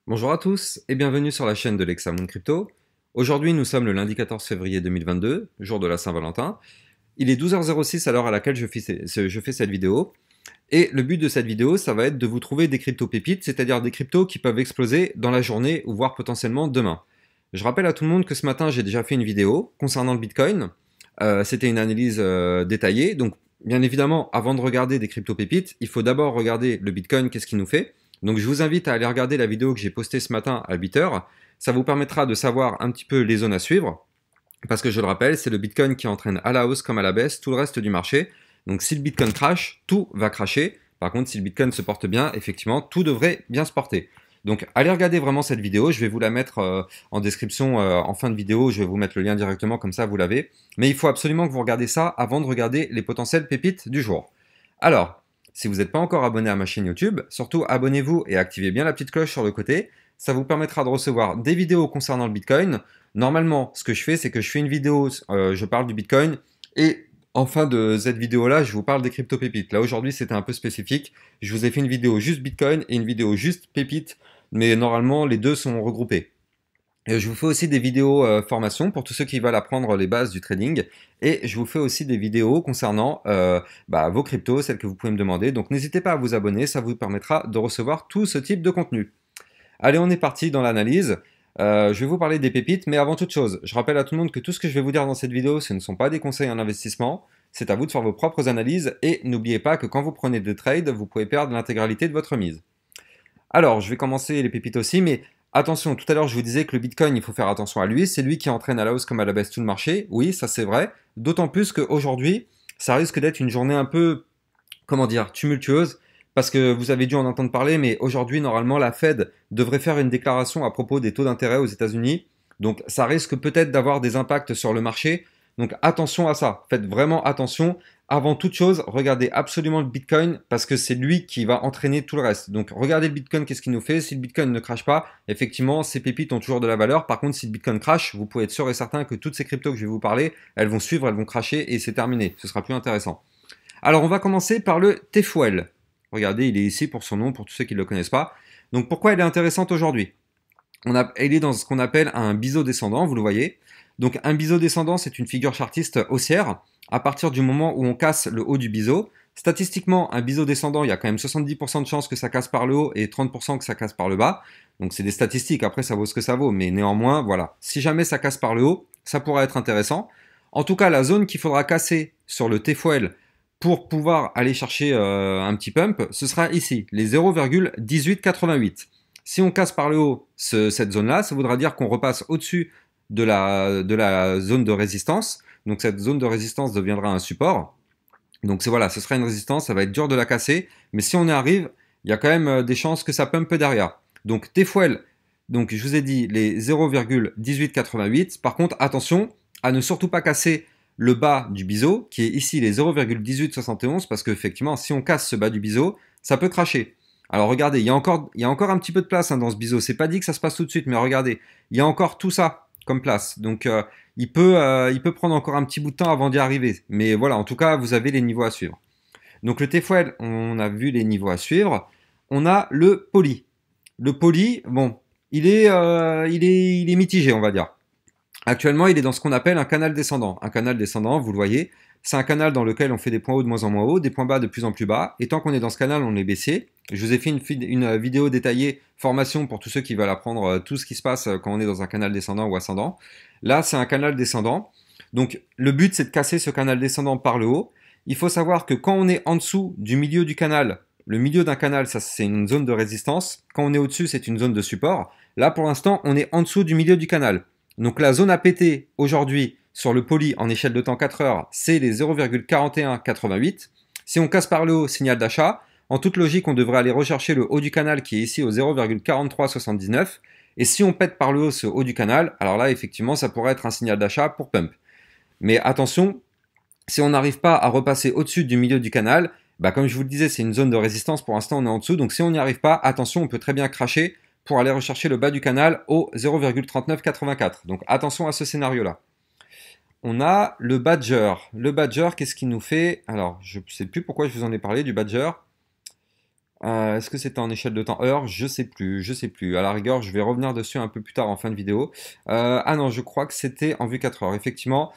Bonjour à tous et bienvenue sur la chaîne de l'Hexamonde Crypto. Aujourd'hui, nous sommes le lundi 14 février 2022, jour de la Saint-Valentin. Il est 12h06 à l'heure à laquelle je fais cette vidéo. Et le but de cette vidéo, ça va être de vous trouver des crypto-pépites, c'est-à-dire des cryptos qui peuvent exploser dans la journée ou voire potentiellement demain. Je rappelle à tout le monde que ce matin, j'ai déjà fait une vidéo concernant le Bitcoin. C'était une analyse détaillée. Donc, bien évidemment, avant de regarder des crypto-pépites, il faut d'abord regarder le Bitcoin, qu'est-ce qu'il nous fait. Donc, je vous invite à aller regarder la vidéo que j'ai postée ce matin à 8h. Ça vous permettra de savoir un petit peu les zones à suivre. Parce que je le rappelle, c'est le Bitcoin qui entraîne à la hausse comme à la baisse tout le reste du marché. Donc si le Bitcoin crash, tout va crasher. Par contre, si le Bitcoin se porte bien, effectivement, tout devrait bien se porter. Donc allez regarder vraiment cette vidéo, je vais vous la mettre en description en fin de vidéo, je vais vous mettre le lien directement, comme ça vous l'avez. Mais il faut absolument que vous regardiez ça avant de regarder les potentielles pépites du jour. Alors, si vous n'êtes pas encore abonné à ma chaîne YouTube, surtout abonnez-vous et activez bien la petite cloche sur le côté. Ça vous permettra de recevoir des vidéos concernant le Bitcoin. Normalement, ce que je fais, c'est que je fais une vidéo, je parle du Bitcoin, et en fin de cette vidéo-là, je vous parle des crypto-pépites. Là, aujourd'hui, c'était un peu spécifique. Je vous ai fait une vidéo juste Bitcoin et une vidéo juste pépites, mais normalement, les deux sont regroupés. Et je vous fais aussi des vidéos formation pour tous ceux qui veulent apprendre les bases du trading. Et je vous fais aussi des vidéos concernant vos cryptos, celles que vous pouvez me demander. Donc n'hésitez pas à vous abonner, ça vous permettra de recevoir tout ce type de contenu. Allez, on est parti dans l'analyse. Je vais vous parler des pépites, mais avant toute chose, je rappelle à tout le monde que tout ce que je vais vous dire dans cette vidéo, ce ne sont pas des conseils en investissement. C'est à vous de faire vos propres analyses et n'oubliez pas que quand vous prenez des trades, vous pouvez perdre l'intégralité de votre mise. Alors, je vais commencer les pépites aussi, mais attention, tout à l'heure je vous disais que le Bitcoin, il faut faire attention à lui, c'est lui qui entraîne à la hausse comme à la baisse tout le marché, oui, ça c'est vrai, d'autant plus qu'aujourd'hui, ça risque d'être une journée un peu, comment dire, tumultueuse, parce que vous avez dû en entendre parler, mais aujourd'hui, normalement, la Fed devrait faire une déclaration à propos des taux d'intérêt aux États-Unis, donc ça risque peut-être d'avoir des impacts sur le marché, donc attention à ça, faites vraiment attention. Avant toute chose, regardez absolument le Bitcoin parce que c'est lui qui va entraîner tout le reste. Donc regardez le Bitcoin, qu'est-ce qu'il nous fait. Si le Bitcoin ne crache pas, effectivement, ces pépites ont toujours de la valeur. Par contre, si le Bitcoin crache, vous pouvez être sûr et certain que toutes ces cryptos que je vais vous parler, elles vont suivre, elles vont cracher et c'est terminé. Ce sera plus intéressant. Alors on va commencer par le TFOL. Regardez, il est ici pour son nom, pour tous ceux qui ne le connaissent pas. Donc pourquoi elle est intéressante aujourd'hui? Elle est dans ce qu'on appelle un biseau descendant, vous le voyez. Donc un biseau descendant, c'est une figure chartiste haussière. À partir du moment où on casse le haut du biseau, statistiquement, un biseau descendant, il y a quand même 70% de chances que ça casse par le haut et 30% que ça casse par le bas. Donc c'est des statistiques, après ça vaut ce que ça vaut, mais néanmoins, voilà. Si jamais ça casse par le haut, ça pourrait être intéressant. En tout cas, la zone qu'il faudra casser sur le TFOL pour pouvoir aller chercher un petit pump, ce sera ici, les 0,1888. Si on casse par le haut cette zone-là, ça voudra dire qu'on repasse au-dessus de la zone de résistance. Donc cette zone de résistance deviendra un support. Donc voilà, ce sera une résistance, ça va être dur de la casser. Mais si on y arrive, il y a quand même des chances que ça pumpe derrière. Donc TFOL, donc je vous ai dit les 0,1888. Par contre, attention à ne surtout pas casser le bas du biseau, qui est ici les 0,1871, parce qu'effectivement, si on casse ce bas du biseau, ça peut cracher. Alors regardez, il y a encore un petit peu de place dans ce biseau. C'est pas dit que ça se passe tout de suite, mais regardez, il y a encore tout ça comme place. Donc il peut prendre encore un petit bout de temps avant d'y arriver. Mais voilà, en tout cas, vous avez les niveaux à suivre. Donc le TFOL, on a vu les niveaux à suivre. On a le poly. Le poly, bon, il est mitigé, on va dire. Actuellement, il est dans ce qu'on appelle un canal descendant. Un canal descendant, vous le voyez, c'est un canal dans lequel on fait des points hauts de moins en moins hauts, des points bas de plus en plus bas. Et tant qu'on est dans ce canal, on est baissier. Je vous ai fait une vidéo détaillée, formation pour tous ceux qui veulent apprendre tout ce qui se passe quand on est dans un canal descendant ou ascendant. Là, c'est un canal descendant. Donc, le but, c'est de casser ce canal descendant par le haut. Il faut savoir que quand on est en dessous du milieu du canal, le milieu d'un canal, ça c'est une zone de résistance. Quand on est au-dessus, c'est une zone de support. Là, pour l'instant, on est en dessous du milieu du canal. Donc la zone à péter aujourd'hui sur le poly en échelle de temps 4 heures, c'est les 0,4188. Si on casse par le haut, signal d'achat. En toute logique, on devrait aller rechercher le haut du canal qui est ici au 0,4379. Et si on pète par le haut ce haut du canal, alors là, effectivement, ça pourrait être un signal d'achat pour pump. Mais attention, si on n'arrive pas à repasser au-dessus du milieu du canal, comme je vous le disais, c'est une zone de résistance. Pour l'instant, on est en dessous. Donc si on n'y arrive pas, attention, on peut très bien cracher pour aller rechercher le bas du canal au 0,3984. Donc attention à ce scénario-là. On a le Badger. Le Badger, qu'est-ce qu'il nous fait? Alors, je ne sais plus pourquoi je vous en ai parlé du Badger. Est-ce que c'était en échelle de temps heure? Je sais plus, je sais plus. À la rigueur, je vais revenir dessus un peu plus tard en fin de vidéo. Ah non, je crois que c'était en vue 4 heures. Effectivement,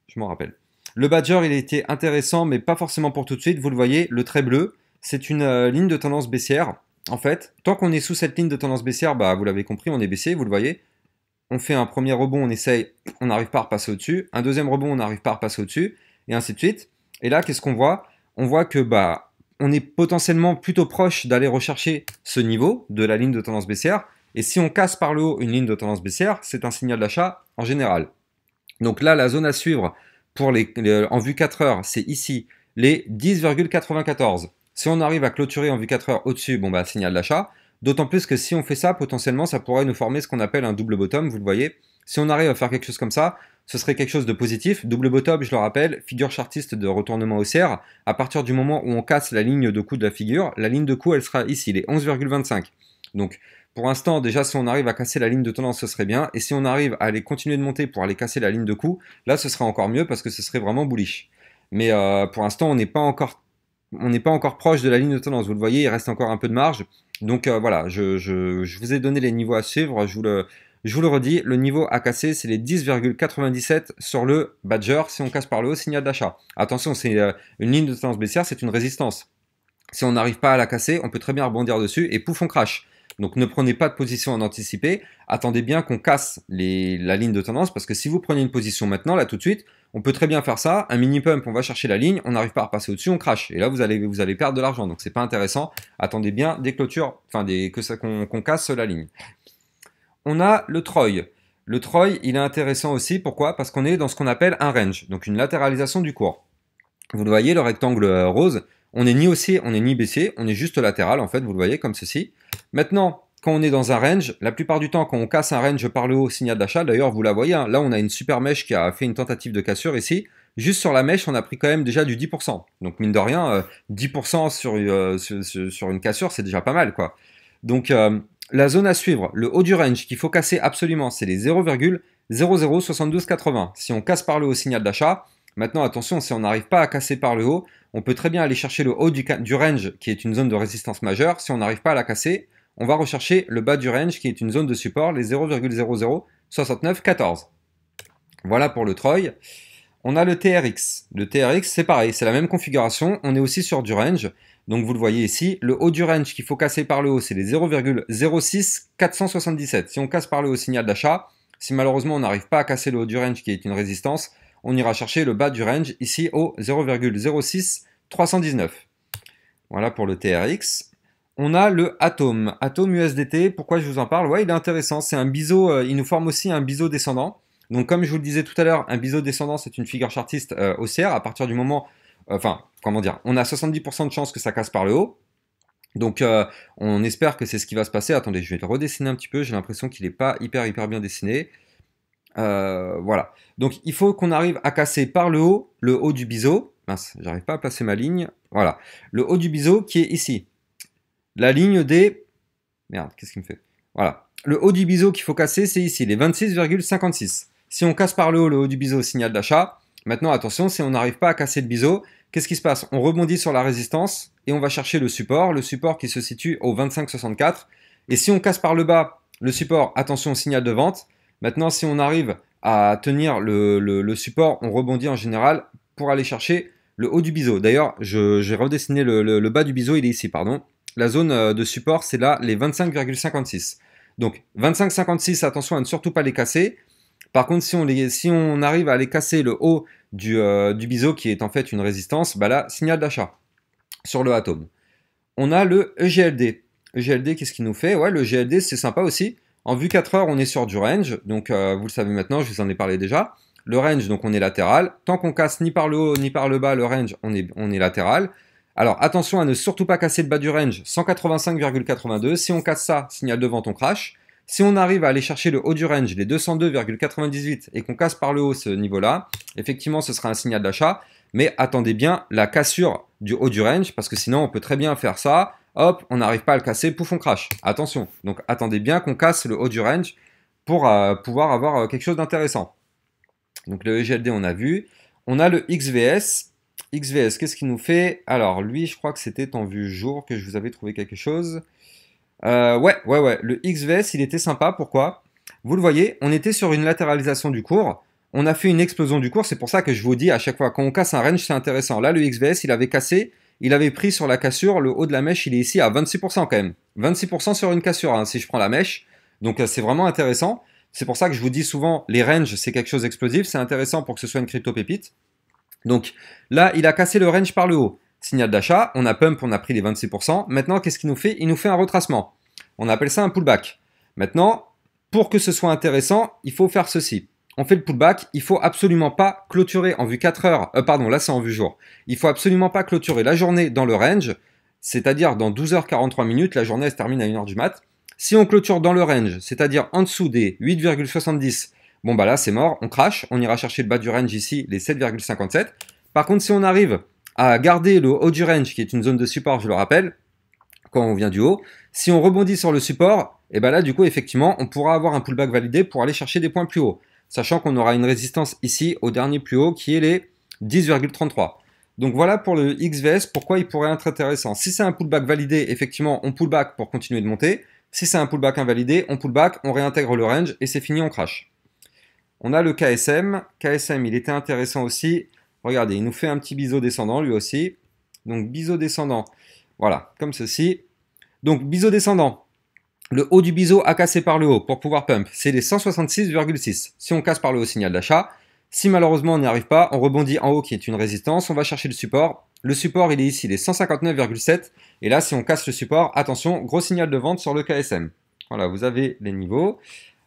je m'en rappelle. Le Badger, il était intéressant, mais pas forcément pour tout de suite. Vous le voyez, le trait bleu, c'est une ligne de tendance baissière. En fait, tant qu'on est sous cette ligne de tendance baissière, bah, vous l'avez compris, on est baissier, vous le voyez. On fait un premier rebond, on essaye, on n'arrive pas à repasser au-dessus. Un deuxième rebond, on n'arrive pas à repasser au-dessus. Et ainsi de suite. Et là, qu'est-ce qu'on voit? On voit que bah, on est potentiellement plutôt proche d'aller rechercher ce niveau de la ligne de tendance baissière. Et si on casse par le haut une ligne de tendance baissière, c'est un signal d'achat en général. Donc là, la zone à suivre pour en vue 4 heures, c'est ici, les 10,94. Si on arrive à clôturer en vue 4 heures au-dessus, bon bah signal d'achat. D'autant plus que si on fait ça, potentiellement, ça pourrait nous former ce qu'on appelle un double bottom, vous le voyez. Si on arrive à faire quelque chose comme ça, ce serait quelque chose de positif. Double bottom, je le rappelle, figure chartiste de retournement haussière. À partir du moment où on casse la ligne de coup de la figure, la ligne de coup, elle sera ici, les 11,25. Donc, pour l'instant, déjà, si on arrive à casser la ligne de tendance, ce serait bien. Et si on arrive à aller continuer de monter pour aller casser la ligne de coup, là, ce serait encore mieux parce que ce serait vraiment bullish. Mais pour l'instant, on n'est pas encore proche de la ligne de tendance. Vous le voyez, il reste encore un peu de marge. Donc voilà, je vous ai donné les niveaux à suivre. Je vous le redis, le niveau à casser, c'est les 10,97 sur le Badger. Si on casse par le haut, signal d'achat. Attention, c'est une ligne de tendance baissière, c'est une résistance. Si on n'arrive pas à la casser, on peut très bien rebondir dessus et pouf, on crash. Donc ne prenez pas de position en anticipé, attendez bien qu'on casse la ligne de tendance, parce que si vous prenez une position maintenant, là tout de suite, on peut très bien faire ça, un mini pump, on va chercher la ligne, on n'arrive pas à repasser au-dessus, on crash. Et là vous allez perdre de l'argent, donc c'est pas intéressant. Attendez bien des clôtures, enfin qu'on casse la ligne. On a le Troy. Le Troy, il est intéressant aussi, pourquoi? Parce qu'on est dans ce qu'on appelle un range, donc une latéralisation du cours. Vous le voyez, le rectangle rose, on n'est ni haussier, on n'est ni baissier, on est juste latéral en fait, vous le voyez comme ceci. Maintenant, quand on est dans un range, la plupart du temps quand on casse un range par le haut, signal d'achat, d'ailleurs vous la voyez, hein, là on a une super mèche qui a fait une tentative de cassure ici, juste sur la mèche on a pris quand même déjà du 10%. Donc mine de rien, 10% sur une cassure c'est déjà pas mal quoi. Donc la zone à suivre, le haut du range qu'il faut casser absolument, c'est les 0,007280. Si on casse par le haut, signal d'achat. Maintenant, attention, si on n'arrive pas à casser par le haut, on peut très bien aller chercher le haut du range, qui est une zone de résistance majeure. Si on n'arrive pas à la casser, on va rechercher le bas du range, qui est une zone de support, les 0,006914. Voilà pour le Troy. On a le TRX. Le TRX, c'est pareil, c'est la même configuration. On est aussi sur du range. Donc vous le voyez ici, le haut du range qu'il faut casser par le haut, c'est les 0,06477. Si on casse par le haut, signal d'achat. Si malheureusement on n'arrive pas à casser le haut du range, qui est une résistance, on ira chercher le bas du range ici au 0,06319. Voilà pour le TRX. On a le Atom. Atom USDT, pourquoi je vous en parle? Ouais, il est intéressant. C'est un biseau, il nous forme aussi un biseau descendant. Donc comme je vous le disais tout à l'heure, un biseau descendant, c'est une figure chartiste haussière. À partir du moment, enfin, comment dire, on a 70% de chances que ça casse par le haut. Donc on espère que c'est ce qui va se passer. Attendez, je vais le redessiner un petit peu. J'ai l'impression qu'il n'est pas hyper bien dessiné. Voilà. Donc il faut qu'on arrive à casser par le haut du biseau. Mince, j'arrive pas à placer ma ligne. Voilà. Le haut du biseau qui est ici. La ligne des... Merde, qu'est-ce qu'il me fait? Voilà. Le haut du biseau qu'il faut casser, c'est ici, les 26,56. Si on casse par le haut du biseau, signal d'achat. Maintenant, attention, si on n'arrive pas à casser le biseau, qu'est-ce qui se passe? On rebondit sur la résistance et on va chercher le support qui se situe au 25,64. Et si on casse par le bas le support, attention, signal de vente. Maintenant, si on arrive à tenir le support, on rebondit en général pour aller chercher le haut du biseau. D'ailleurs, j'ai redessiné le bas du biseau, il est ici, pardon. La zone de support, c'est là, les 25,56. Donc, 25,56, attention à ne surtout pas les casser. Par contre, si on arrive à aller casser le haut du biseau, qui est en fait une résistance, bah là, signal d'achat sur le Atom. On a le EGLD. EGLD, qu'est-ce qu'il nous fait? Ouais, le EGLD, c'est sympa aussi. En vue 4 heures, on est sur du range. Donc, vous le savez maintenant, je vous en ai parlé déjà. Le range, donc on est latéral. Tant qu'on casse ni par le haut ni par le bas le range, on est latéral. Alors, attention à ne surtout pas casser le bas du range, 185,82. Si on casse ça, signal de vente, on crash. Si on arrive à aller chercher le haut du range, les 202,98, et qu'on casse par le haut ce niveau-là, effectivement, ce sera un signal d'achat. Mais attendez bien la cassure du haut du range, parce que sinon, on peut très bien faire ça. Hop, on n'arrive pas à le casser, pouf, on crash. Attention. Donc, attendez bien qu'on casse le haut du range pour pouvoir avoir quelque chose d'intéressant. Donc, le EGLD, on a vu. On a le XVS. XVS, qu'est-ce qu'il nous fait? Alors, lui, je crois que c'était en vue jour que je vous avais trouvé quelque chose. Ouais. Le XVS, il était sympa. Pourquoi? Vous le voyez, on était sur une latéralisation du cours. On a fait une explosion du cours. C'est pour ça que je vous dis à chaque fois, quand on casse un range, c'est intéressant. Là, le XVS, il avait cassé. Il avait pris sur la cassure. Le haut de la mèche, il est ici à 26% quand même. 26% sur une cassure, hein, si je prends la mèche. Donc, c'est vraiment intéressant. C'est pour ça que je vous dis souvent, les ranges, c'est quelque chose d'explosif. C'est intéressant pour que ce soit une crypto pépite. Donc, là, il a cassé le range par le haut. Signal d'achat, on a pump, on a pris les 26%. Maintenant, qu'est-ce qu'il nous fait? Il nous fait un retracement. On appelle ça un pullback. Maintenant, pour que ce soit intéressant, il faut faire ceci. On fait le pullback, il faut absolument pas clôturer en vue 4 heures. Pardon, là c'est en vue jour. Il faut absolument pas clôturer la journée dans le range, c'est-à-dire dans 12h43 minutes, la journée elle se termine à 1h du mat. Si on clôture dans le range, c'est-à-dire en dessous des 8,70, bon bah là c'est mort, on crash, on ira chercher le bas du range ici, les 7,57. Par contre, si on arrive à garder le haut du range, qui est une zone de support, je le rappelle, quand on vient du haut, si on rebondit sur le support, et ben là du coup effectivement on pourra avoir un pullback validé pour aller chercher des points plus hauts, sachant qu'on aura une résistance ici au dernier plus haut qui est les 10,33. Donc voilà pour le XVS, pourquoi il pourrait être intéressant. Si c'est un pullback validé, effectivement on pullback pour continuer de monter. Si c'est un pullback invalidé, on pullback, on réintègre le range et c'est fini, on crash. On a le KSM. KSM, il était intéressant aussi. Regardez, il nous fait un petit biseau descendant lui aussi. Donc biseau descendant, voilà, comme ceci. Donc biseau descendant, le haut du biseau a cassé par le haut pour pouvoir pump, c'est les 166,6. Si on casse par le haut, signal d'achat. Si malheureusement on n'y arrive pas, on rebondit en haut qui est une résistance, on va chercher le support. Le support il est ici, les 159,7. Et là si on casse le support, attention, gros signal de vente sur le KSM. Voilà, vous avez les niveaux.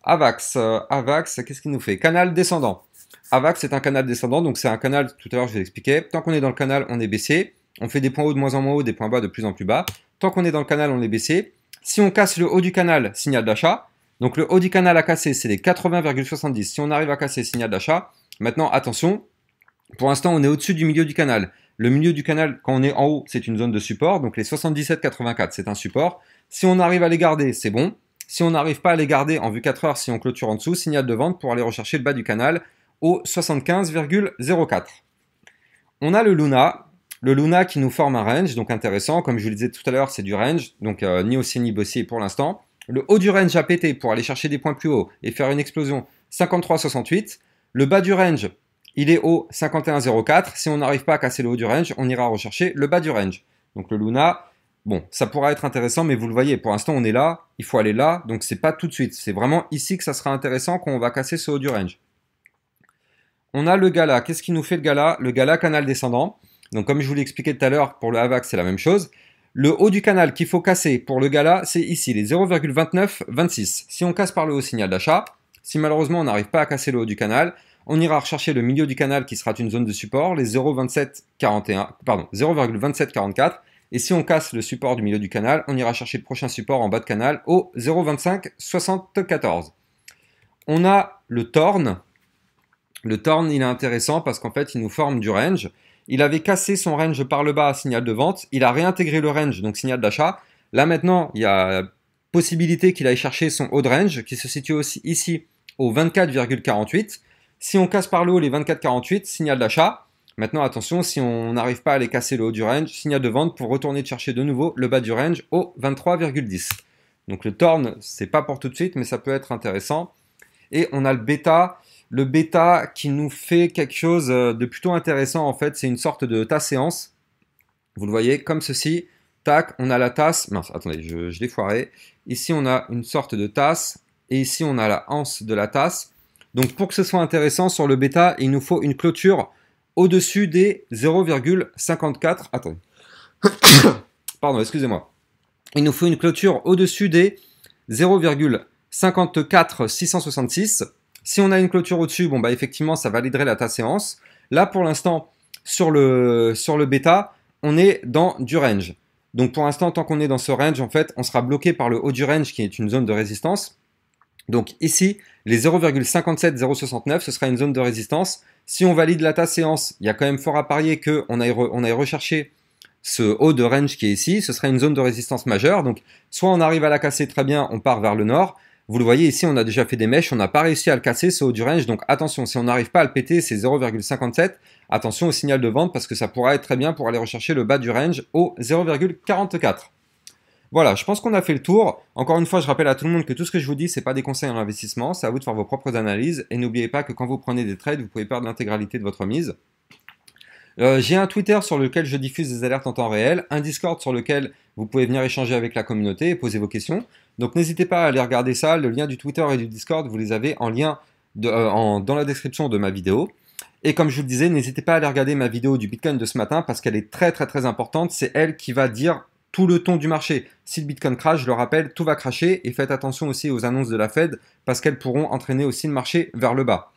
AVAX, AVAX, qu'est-ce qu'il nous fait? Canal descendant. AVAX c'est un canal descendant, donc c'est un canal, tout à l'heure je vais l'expliquer. Tant qu'on est dans le canal, on est baissier. On fait des points hauts de moins en moins hauts, des points bas de plus en plus bas. Tant qu'on est dans le canal, on est baissier. Si on casse le haut du canal, signal d'achat. Donc le haut du canal à casser, c'est les 80,70. Si on arrive à casser, signal d'achat. Maintenant, attention, pour l'instant, on est au-dessus du milieu du canal. Le milieu du canal, quand on est en haut, c'est une zone de support. Donc les 77,84, c'est un support. Si on arrive à les garder, c'est bon. Si on n'arrive pas à les garder en vue 4 heures, si on clôture en dessous, signal de vente pour aller rechercher le bas du canal au 75,04. On a le Luna. Le Luna qui nous forme un range, donc intéressant. Comme je vous le disais tout à l'heure, c'est du range, donc ni haussier ni baissier pour l'instant. Le haut du range a pété pour aller chercher des points plus hauts et faire une explosion 53,68. Le bas du range, il est au 51,04. Si on n'arrive pas à casser le haut du range, on ira rechercher le bas du range. Donc le Luna, bon, ça pourra être intéressant, mais vous le voyez, pour l'instant on est là, il faut aller là, donc c'est pas tout de suite. C'est vraiment ici que ça sera intéressant quand on va casser ce haut du range. On a le Gala. Qu'est-ce qui nous fait le Gala? Le Gala canal descendant. Donc comme je vous l'ai expliqué tout à l'heure, pour le AVAX, c'est la même chose. Le haut du canal qu'il faut casser pour le Gala, c'est ici, les 0,2926. Si on casse par le haut, signal d'achat. Si malheureusement on n'arrive pas à casser le haut du canal, on ira rechercher le milieu du canal qui sera une zone de support, les 0,2744. Et si on casse le support du milieu du canal, on ira chercher le prochain support en bas de canal au 0,2574. On a le Torn. Le Torn, il est intéressant parce qu'en fait, il nous forme du range. Il avait cassé son range par le bas, signal de vente. Il a réintégré le range, donc signal d'achat. Là maintenant, il y a possibilité qu'il aille chercher son haut de range, qui se situe aussi ici au 24,48. Si on casse par le haut les 24,48, signal d'achat. Maintenant, attention, si on n'arrive pas à aller casser le haut du range, signal de vente pour retourner chercher de nouveau le bas du range au 23,10. Donc le Torn, c'est pas pour tout de suite, mais ça peut être intéressant. Et on a le bêta. Le bêta qui nous fait quelque chose de plutôt intéressant en fait, c'est une sorte de tasse séance. Vous le voyez comme ceci. Tac, on a la tasse. Mince, attendez, je l'ai foiré. Ici, on a une sorte de tasse. Et ici, on a la anse de la tasse. Donc pour que ce soit intéressant sur le bêta, il nous faut une clôture au-dessus des 0,54. Attendez. Pardon, excusez-moi. Il nous faut une clôture au-dessus des 0,54666. Si on a une clôture au-dessus, bon bah effectivement ça validerait la tasse séance. Là pour l'instant sur le bêta, on est dans du range. Donc pour l'instant tant qu'on est dans ce range, en fait, on sera bloqué par le haut du range qui est une zone de résistance. Donc ici, les 0,57069, ce sera une zone de résistance. Si on valide la tasse séance, il y a quand même fort à parier qu'on aille rechercher ce haut de range qui est ici. Ce sera une zone de résistance majeure. Donc soit on arrive à la casser très bien, on part vers le nord. Vous le voyez ici, on a déjà fait des mèches, on n'a pas réussi à le casser, c'est haut du range, donc attention, si on n'arrive pas à le péter, c'est 0,57. Attention au signal de vente parce que ça pourra être très bien pour aller rechercher le bas du range au 0,44. Voilà, je pense qu'on a fait le tour. Encore une fois, je rappelle à tout le monde que tout ce que je vous dis, c'est pas des conseils en investissement, c'est à vous de faire vos propres analyses. Et n'oubliez pas que quand vous prenez des trades, vous pouvez perdre l'intégralité de votre mise. J'ai un Twitter sur lequel je diffuse des alertes en temps réel, un Discord sur lequel vous pouvez venir échanger avec la communauté et poser vos questions. Donc n'hésitez pas à aller regarder ça. Le lien du Twitter et du Discord, vous les avez en lien dans la description de ma vidéo. Et comme je vous le disais, n'hésitez pas à aller regarder ma vidéo du Bitcoin de ce matin parce qu'elle est très importante. C'est elle qui va dire tout le ton du marché. Si le Bitcoin crash, je le rappelle, tout va cracher. Et faites attention aussi aux annonces de la Fed parce qu'elles pourront entraîner aussi le marché vers le bas.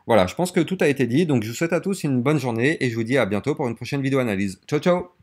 Voilà, je pense que tout a été dit. Donc je vous souhaite à tous une bonne journée et je vous dis à bientôt pour une prochaine vidéo analyse. Ciao ciao!